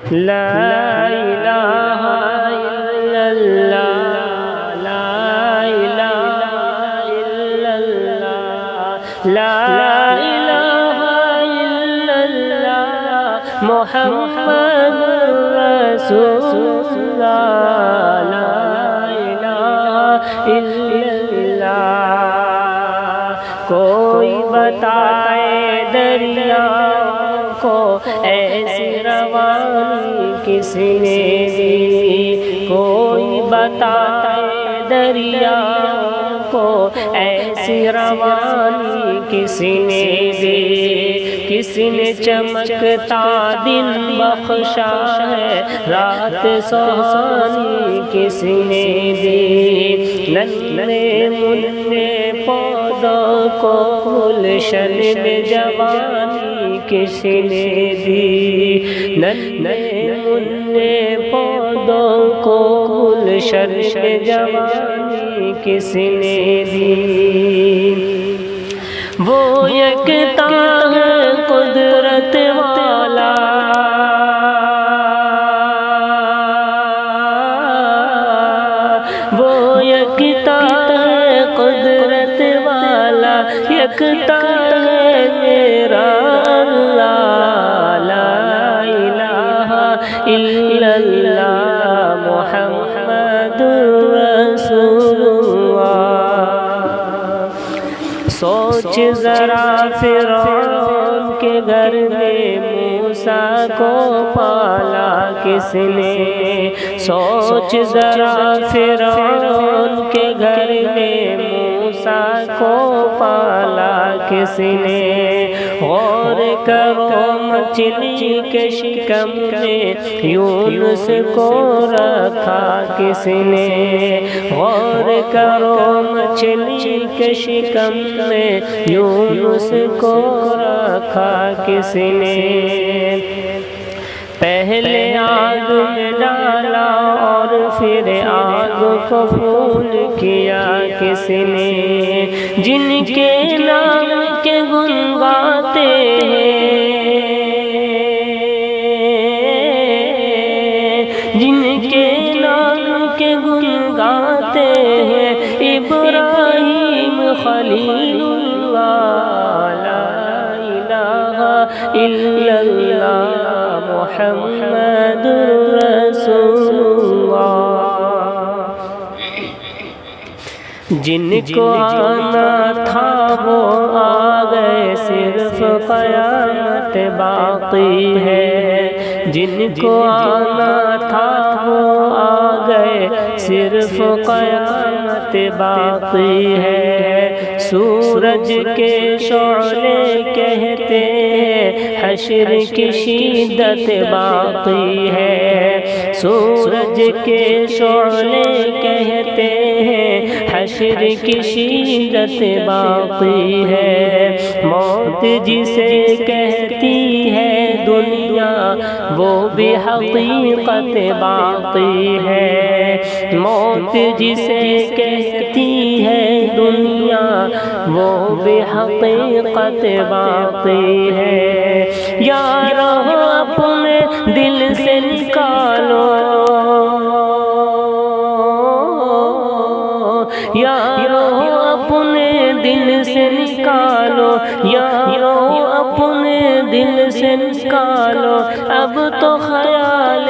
لا الہ الا اللہ، لا الہ الا اللہ، لا الہ الا اللہ، محمد رسول اللہ، لا الہ الا اللہ۔ کوئی بتائے دریا کو ایسی روانی کس نے دی، کوئی بتائے دریا کو ایسی روانی کس نے دی، کس نے چمکتا دن بخشا ہے، رات سہانی کس نے دی، ننھے منھے پودوں کو گلشن میں جوانی کس نے دی، ننھے منھے پودوں کو گلشن میں جوانی کس نے دی۔ وہ یکتا ہے قدرت والا، وہ یکتا ہے قدرت والا، یکتا ہے میرا اللہ، لا الہ الا اللہ، محمد رسول اللہ۔ سوچ ذرا فرعون کے گھر میں موسیٰ کو پالا کس نے، سوچ ذرا فرعون کے گھر میں موسیٰ کو پالا کس نے، غور کرو مچھلی کے شکم میں یونس کو رکھا کس نے، غور کرو مچھلی کے شکم میں یونس کو رکھا کس نے، پہلے آگ میں ڈالا اور پھر آگ کو پھول کیا کس نے، جن کے نام کے گن گاتے ہیں، جن کے نام کے گن گاتے ہیں، ابراہیم خلیل اللہ، لا الہ الا اللہ، محمد رسول اللہ۔ جن کو آنا تھا وہ آ گئے، صرف قیامت باقی ہے، جن کو آنا تھا وہ آ گئے، صرف قیامت باقی ہے۔ سورج کے شعلے کہتے حشر کی شدت باقی ہے، سورج کے شعلے کہتے ہیں حشر کی شدت باقی ہے، موت جسے کہتی ہے دنیا وہ بھی حقیقت باقی ہے، موت جسے کہتی ہے دنیا وہ بھی حقیقت باقی ہے۔ یارو اپنے دل سے نکالو، یارو اپنے دل سے نکالو، یارو اپنے دل سے نکالو، اب تو خیال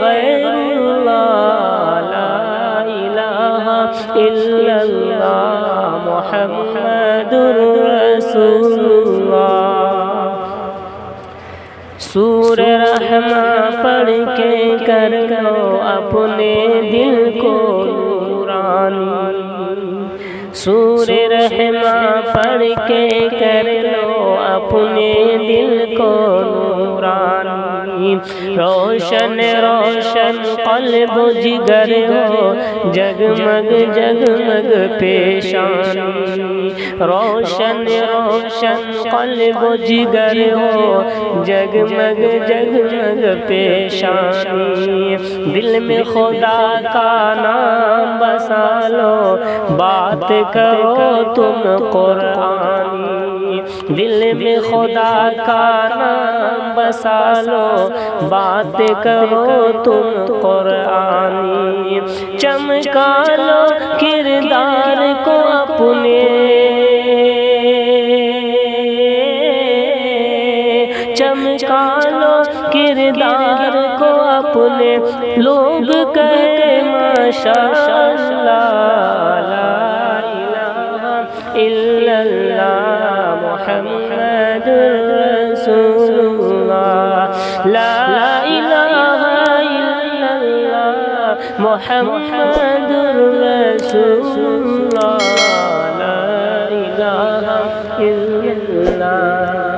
غیر اللہ، لا الہ الا اللہ، محمد رسول اللہ۔ سورہ رحمہ پڑھ کے کر لو اپنے دل کو نورانی، سورہ رحمہ پڑھ کے کر لو اپنے دل کو نورانی، روشن روشن قلب و جگر ہو، جگمگ جگمگ پیشانی، روشن روشن قلب و جگر ہو، جگمگ جگمگ پیشانی، دل میں خدا کا نام بسا لو، بات کرو تم قرآنی، دل میں خدا کا نام بسا لو، بات کرو تم قرآنی، چمکا لو کردار کو اپنے، چمکا لو کردار کو اپنے، لوگ کہے ماشاءاللہ، لا الہ الا اللہ محمد رسول اللہ، لا الہ الا اللہ محمد رسول اللہ، لا الہ الا اللہ۔